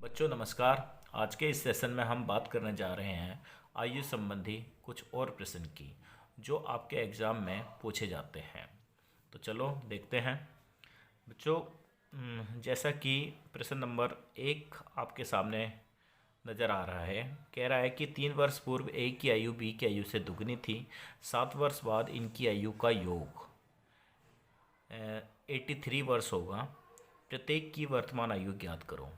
बच्चों नमस्कार। आज के इस सेशन में हम बात करने जा रहे हैं आयु संबंधी कुछ और प्रश्न की जो आपके एग्ज़ाम में पूछे जाते हैं। तो चलो देखते हैं बच्चों। जैसा कि प्रश्न नंबर 1 आपके सामने नज़र आ रहा है, कह रहा है कि 3 वर्ष पूर्व ए की आयु बी की आयु से दुगनी थी। 7 वर्ष बाद इनकी आयु का योग 83 वर्ष होगा। प्रत्येक की वर्तमान आयु ज्ञात करो।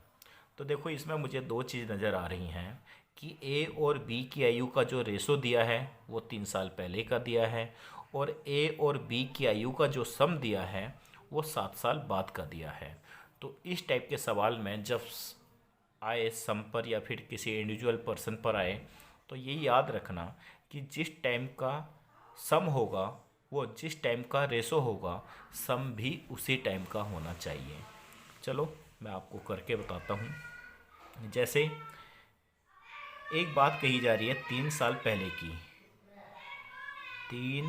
तो देखो, इसमें मुझे दो चीज़ नज़र आ रही हैं कि ए और बी की आयु का जो रेशो दिया है वो 3 साल पहले का दिया है, और ए और बी की आयु का जो सम दिया है वो 7 साल बाद का दिया है। तो इस टाइप के सवाल में जब आए सम पर या फिर किसी इंडिविजुअल पर्सन पर आए, तो ये याद रखना कि जिस टाइम का सम होगा वो जिस टाइम का रेशो होगा, सम भी उसी टाइम का होना चाहिए। चलो मैं आपको करके बताता हूँ। जैसे एक बात कही जा रही है 3 साल पहले की, 3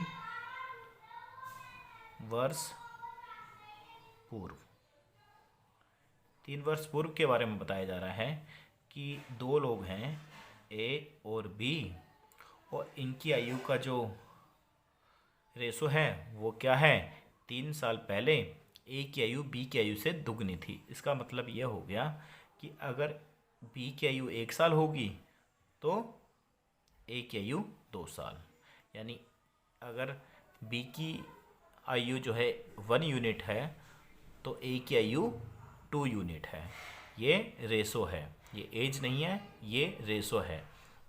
वर्ष पूर्व। 3 वर्ष पूर्व के बारे में बताया जा रहा है कि दो लोग हैं ए और बी, और इनकी आयु का जो रेशो है वो क्या है, 3 साल पहले ए की आयु बी की आयु से दुगनी थी। इसका मतलब ये हो गया कि अगर बी की आयु 1 साल होगी तो ए की आयु 2 साल, यानी अगर बी की आयु जो है 1 यूनिट है तो ए की आयु 2 यूनिट है। ये रेशो है, ये एज नहीं है, ये रेशो है।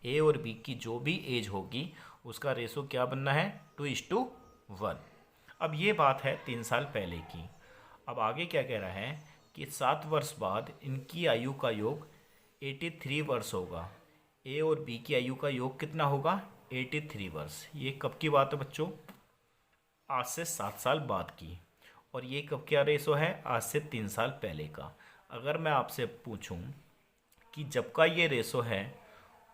ए और बी की जो भी एज होगी उसका रेशो क्या बनना है, 2:1। अब ये बात है 3 साल पहले की। अब आगे क्या कह रहा है कि 7 वर्ष बाद इनकी आयु का योग 83 वर्ष होगा। ए और बी की आयु का योग कितना होगा, 83 वर्ष। ये कब की बात है बच्चों, आज से 7 साल बाद की। और ये कब क्या रेशो है, आज से 3 साल पहले का। अगर मैं आपसे पूछूं कि जब का ये रेशो है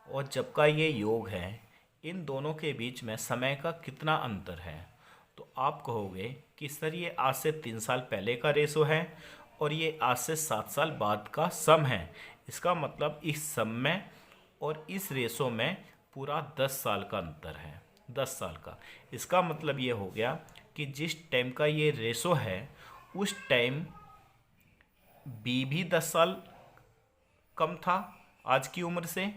और जब का ये योग है, इन दोनों के बीच में समय का कितना अंतर है, तो आप कहोगे कि सर ये आज से 3 साल पहले का रेशो है और ये आज से 7 साल बाद का सम है। इसका मतलब इस सम में और इस रेशो में पूरा 10 साल का अंतर है, 10 साल का। इसका मतलब ये हो गया कि जिस टाइम का ये रेशो है उस टाइम बी भी 10 साल कम था आज की उम्र से,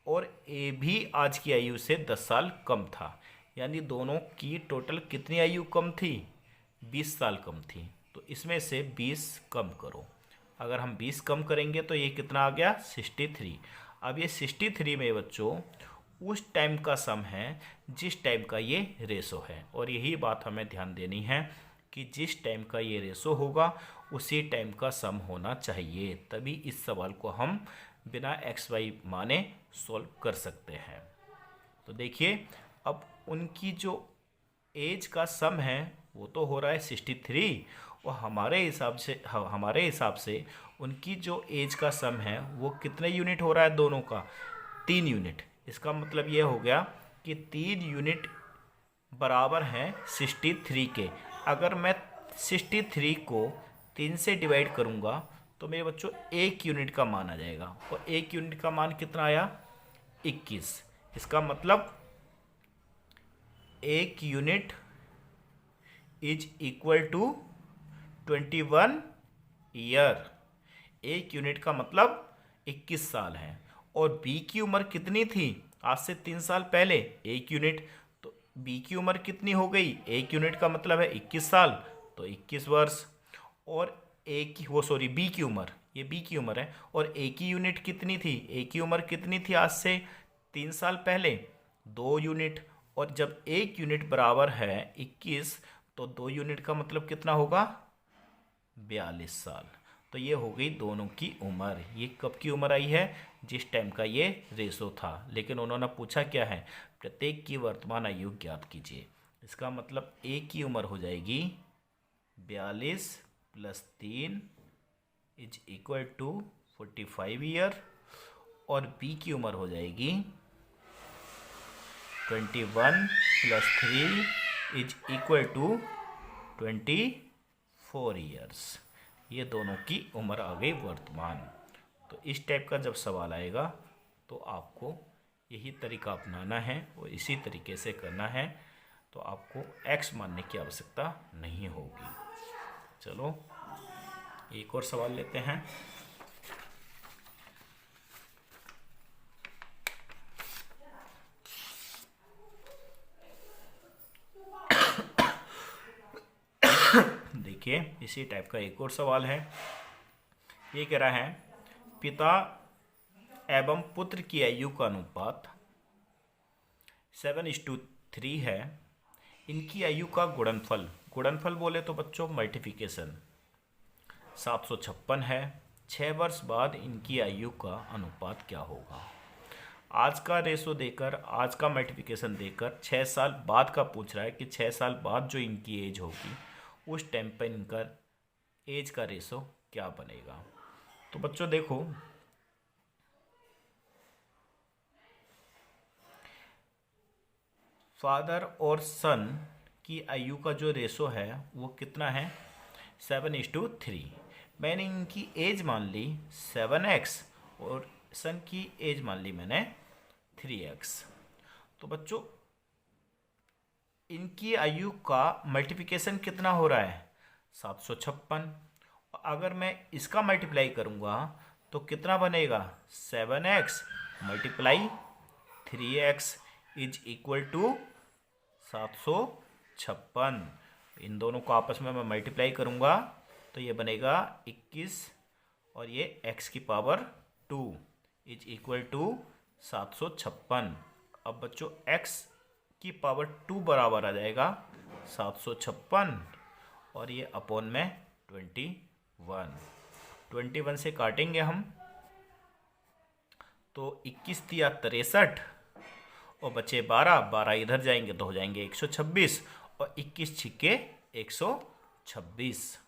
और ए भी आज की आयु से 10 साल कम था। यानी दोनों की टोटल कितनी आयु कम थी, 20 साल कम थी। तो इसमें से 20 कम करो। अगर हम 20 कम करेंगे तो ये कितना आ गया, 63। अब ये 63 में बच्चों उस टाइम का सम है जिस टाइम का ये रेशो है। और यही बात हमें ध्यान देनी है कि जिस टाइम का ये रेशो होगा उसी टाइम का सम होना चाहिए, तभी इस सवाल को हम बिना एक्स वाई माने सॉल्व कर सकते हैं। तो देखिए, अब उनकी जो एज का सम है वो तो हो रहा है 63, और हमारे हिसाब से उनकी जो एज का सम है वो कितने यूनिट हो रहा है, दोनों का 3 यूनिट। इसका मतलब ये हो गया कि 3 यूनिट बराबर हैं 63 के। अगर मैं 63 को 3 से डिवाइड करूँगा तो मेरे बच्चों 1 यूनिट का मान आ जाएगा, और 1 यूनिट का मान कितना आया, 21। इसका मतलब 1 unit is equal to 21 year. 1 unit का मतलब 21 साल है। और बी की उम्र कितनी थी आज से 3 साल पहले, 1 यूनिट। तो बी की उम्र कितनी हो गई, 1 यूनिट का मतलब है 21 साल, तो 21 वर्ष। और ए की बी की उम्र, ये बी की उम्र है, और ए की यूनिट कितनी थी, ए की उम्र कितनी थी आज से 3 साल पहले, 2 यूनिट। और जब 1 यूनिट बराबर है 21, तो 2 यूनिट का मतलब कितना होगा, 42 साल। तो ये हो गई दोनों की उम्र। ये कब की उम्र आई है, जिस टाइम का ये रेशो था। लेकिन उन्होंने पूछा क्या है, प्रत्येक की वर्तमान आयु ज्ञात कीजिए। इसका मतलब ए की उम्र हो जाएगी 42 + 3 इज इक्वल टू 45 ईयर, और बी की उम्र हो जाएगी 21 + 3 इज इक्वल टू 24 ईयर्स। ये दोनों की उम्र आ गई वर्तमान। तो इस टाइप का जब सवाल आएगा तो आपको यही तरीका अपनाना है और इसी तरीके से करना है, तो आपको x मानने की आवश्यकता नहीं होगी। चलो एक और सवाल लेते हैं। देखिए इसी टाइप का एक और सवाल है। ये कह रहा है पिता एवं पुत्र की आयु का अनुपात 7:3 है। इनकी आयु का गुणनफल, गुणनफल बोले तो बच्चों मल्टीप्लिकेशन 756 है। 6 वर्ष बाद इनकी आयु का अनुपात क्या होगा। आज का रेशो देकर, आज का मल्टीप्लिकेशन देकर 6 साल बाद का पूछ रहा है कि 6 साल बाद जो इनकी एज होगी उस टाइम पर इनका एज का रेशो क्या बनेगा। तो बच्चों देखो, फादर और सन की आयु का जो रेशो है वो कितना है 7:3। मैंने इनकी एज मान ली 7x और सन की एज मान ली मैंने 3x। तो बच्चों इनकी आयु का मल्टीप्लिकेशन कितना हो रहा है 756। अगर मैं इसका मल्टीप्लाई करूँगा तो कितना बनेगा 7x multiply 3x is equal to 756। इन दोनों को आपस में मैं मल्टीप्लाई करूँगा तो ये बनेगा 21 और ये x की पावर 2 इज इक्वल टू 756। अब बच्चों x की पावर 2 बराबर आ जाएगा 756 और ये अपॉन में 21 से काटेंगे हम तो 21 तिया 63 और बचे 12 इधर जाएंगे तो हो जाएंगे 126 और 21 छिक्के 126।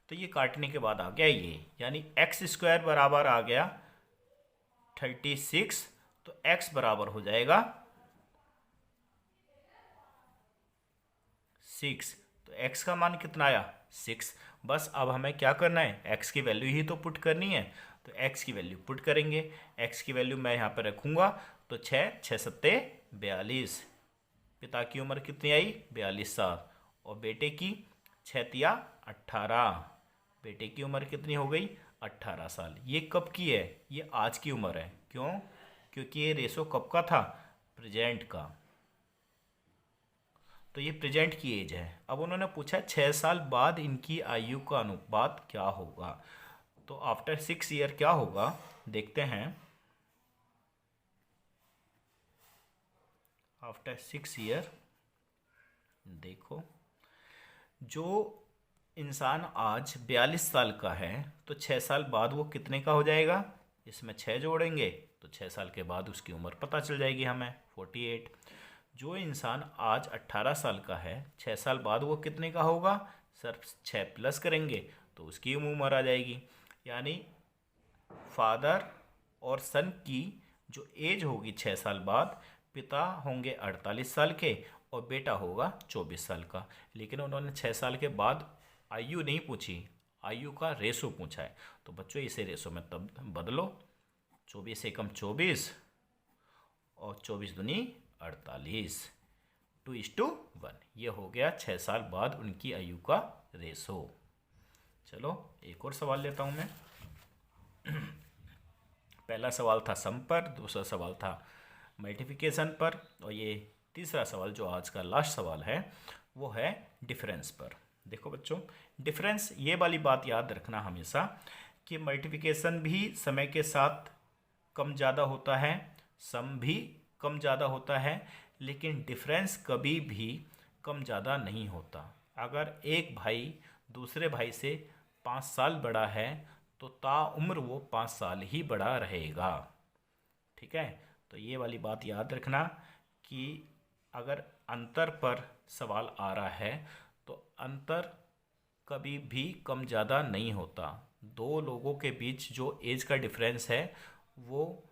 तो ये काटने के बाद आ गया ये, यानी x स्क्वायर बराबर आ गया 36। तो x बराबर हो जाएगा 6। तो x का मान कितना आया 6। बस अब हमें क्या करना है x की वैल्यू ही तो पुट करनी है, तो x की वैल्यू पुट करेंगे। x की वैल्यू मैं यहाँ पर रखूँगा तो 6 सत्ते 42। पिता की उम्र कितनी आई 42 साल और बेटे की 6 तिया 18। बेटे की उम्र कितनी हो गई 18 साल। ये कब की है, ये आज की उम्र है। क्यों, क्योंकि ये रेशो कब का था प्रेजेंट का, तो ये प्रेजेंट की एज है। अब उन्होंने पूछा 6 साल बाद इनकी आयु का अनुपात क्या होगा। तो आफ्टर 6 ईयर क्या होगा देखते हैं। आफ्टर 6 ईयर देखो, जो इंसान आज 42 साल का है तो 6 साल बाद वो कितने का हो जाएगा, इसमें 6 जोड़ेंगे तो 6 साल के बाद उसकी उम्र पता चल जाएगी हमें 48। जो इंसान आज 18 साल का है 6 साल बाद वो कितने का होगा, सिर्फ 6 प्लस करेंगे तो उसकी उम्र आ जाएगी। यानी फादर और सन की जो एज होगी 6 साल बाद, पिता होंगे 48 साल के और बेटा होगा 24 साल का। लेकिन उन्होंने 6 साल के बाद आयु नहीं पूछी, आयु का रेशो पूछा है। तो बच्चों इसे रेशो में तब बदलो, 24 एकम 24 और 24 दूनी 48, 2:1। ये हो गया 6 साल बाद उनकी आयु का रेशो। चलो एक और सवाल लेता हूँ मैं। पहला सवाल था सम पर, दूसरा सवाल था मल्टीप्लिकेशन पर और ये तीसरा सवाल जो आज का लास्ट सवाल है वो है डिफरेंस पर। देखो बच्चों, डिफरेंस, ये वाली बात याद रखना हमेशा कि मल्टीप्लिकेशन भी समय के साथ कम ज़्यादा होता है, सम भी कम ज़्यादा होता है, लेकिन डिफरेंस कभी भी कम ज़्यादा नहीं होता। अगर एक भाई दूसरे भाई से 5 साल बड़ा है तो ताउम्र वो 5 साल ही बड़ा रहेगा। ठीक है, तो ये वाली बात याद रखना कि अगर अंतर पर सवाल आ रहा है तो अंतर कभी भी कम ज़्यादा नहीं होता। दो लोगों के बीच जो एज का डिफरेंस है वो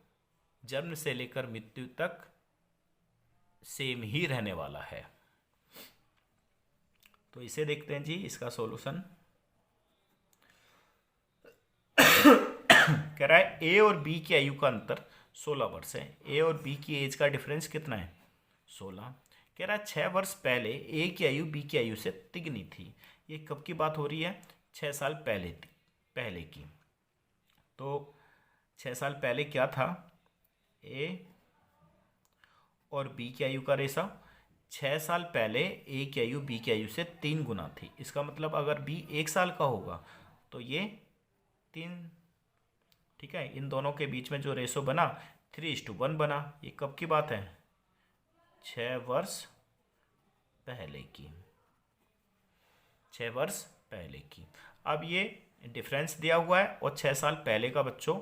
जन्म से लेकर मृत्यु तक सेम ही रहने वाला है। तो इसे देखते हैं जी, इसका सॉल्यूशन कह रहा है ए और बी की आयु का अंतर 16 वर्ष है। ए और बी की एज का डिफरेंस कितना है? 16। कह रहा है 6 वर्ष पहले ए की आयु बी की आयु से तिगनी थी। ये कब की बात हो रही है? 6 साल पहले की। तो 6 साल पहले क्या था? ए और बी की आयु का रेशा 6 साल पहले ए की आयु बी की आयु से 3 गुना थी। इसका मतलब अगर बी 1 साल का होगा तो ये 3। ठीक है, इन दोनों के बीच में जो रेशो बना 3:1 बना। ये कब की बात है? 6 वर्ष पहले की। 6 वर्ष पहले की। अब ये डिफरेंस दिया हुआ है और 6 साल पहले का बच्चों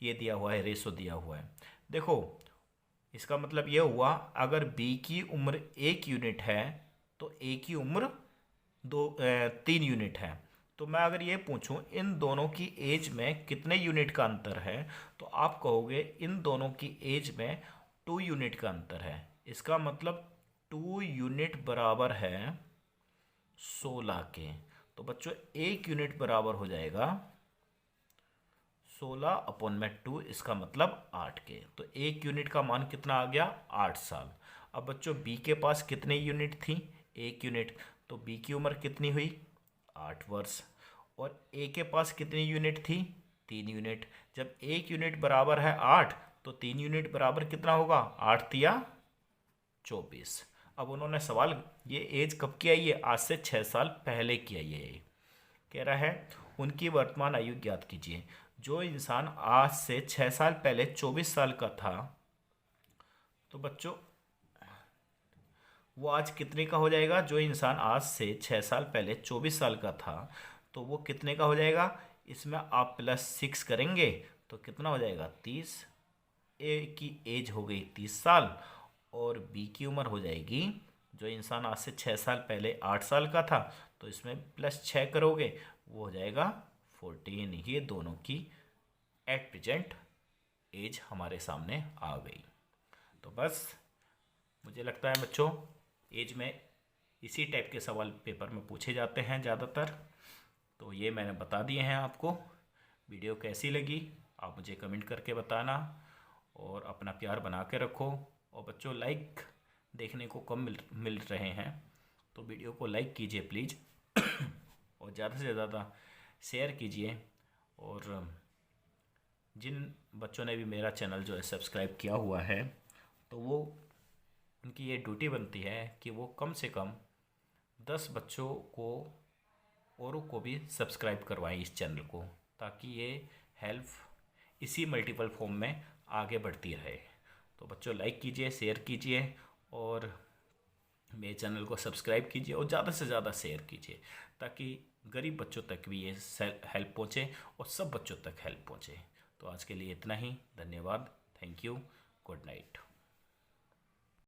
ये दिया हुआ है, रेशो दिया हुआ है। देखो इसका मतलब ये हुआ अगर बी की उम्र 1 यूनिट है तो ए की उम्र 3 यूनिट है। तो मैं अगर ये पूछूं इन दोनों की एज में कितने यूनिट का अंतर है, तो आप कहोगे इन दोनों की एज में 2 यूनिट का अंतर है। इसका मतलब 2 यूनिट बराबर है 16 के। तो बच्चों 1 यूनिट बराबर हो जाएगा 16/2, इसका मतलब 8 के। तो 1 यूनिट का मान कितना आ गया? 8 साल। अब बच्चों बी के पास कितने यूनिट थी? 1 यूनिट। तो बी की उम्र कितनी हुई? 8 वर्ष। और ए के पास कितनी यूनिट थी? 3 यूनिट। जब 1 यूनिट बराबर है 8 तो 3 यूनिट बराबर कितना होगा? 8 तिया 24। अब उन्होंने सवाल, ये एज कब की आई है? आज से 6 साल पहले की आई है। कह रहा है उनकी वर्तमान आयु ज्ञात कीजिए। जो इंसान आज से 6 साल पहले 24 साल का था तो बच्चों वो आज कितने का हो जाएगा? जो इंसान आज से 6 साल पहले 24 साल का था तो वो कितने का हो जाएगा? इसमें आप +6 करेंगे तो कितना हो जाएगा? 30। ए की एज हो गई 30 साल और बी की उम्र हो जाएगी, जो इंसान आज से 6 साल पहले 8 साल का था तो इसमें +6 करोगे वो हो जाएगा 14। ये दोनों की एट प्रेजेंट एज हमारे सामने आ गई। तो बस मुझे लगता है बच्चों एज में इसी टाइप के सवाल पेपर में पूछे जाते हैं ज़्यादातर। तो ये मैंने बता दिए हैं आपको। वीडियो कैसी लगी आप मुझे कमेंट करके बताना और अपना प्यार बना के रखो। और बच्चों लाइक देखने को कम मिल रहे हैं तो वीडियो को लाइक कीजिए प्लीज़ और ज़्यादा से ज़्यादा शेयर कीजिए। और जिन बच्चों ने भी मेरा चैनल जो है सब्सक्राइब किया हुआ है तो वो उनकी ये ड्यूटी बनती है कि वो कम से कम 10 बच्चों को औरों को भी सब्सक्राइब करवाएं इस चैनल को, ताकि ये हेल्प इसी मल्टीपल फॉर्म में आगे बढ़ती रहे। तो बच्चों लाइक कीजिए, शेयर कीजिए और मेरे चैनल को सब्सक्राइब कीजिए और ज़्यादा से ज़्यादा शेयर कीजिए ताकि गरीब बच्चों तक भी ये हेल्प पहुँचे और सब बच्चों तक हेल्प पहुँचे। तो आज के लिए इतना ही। धन्यवाद। Thank you. Good night.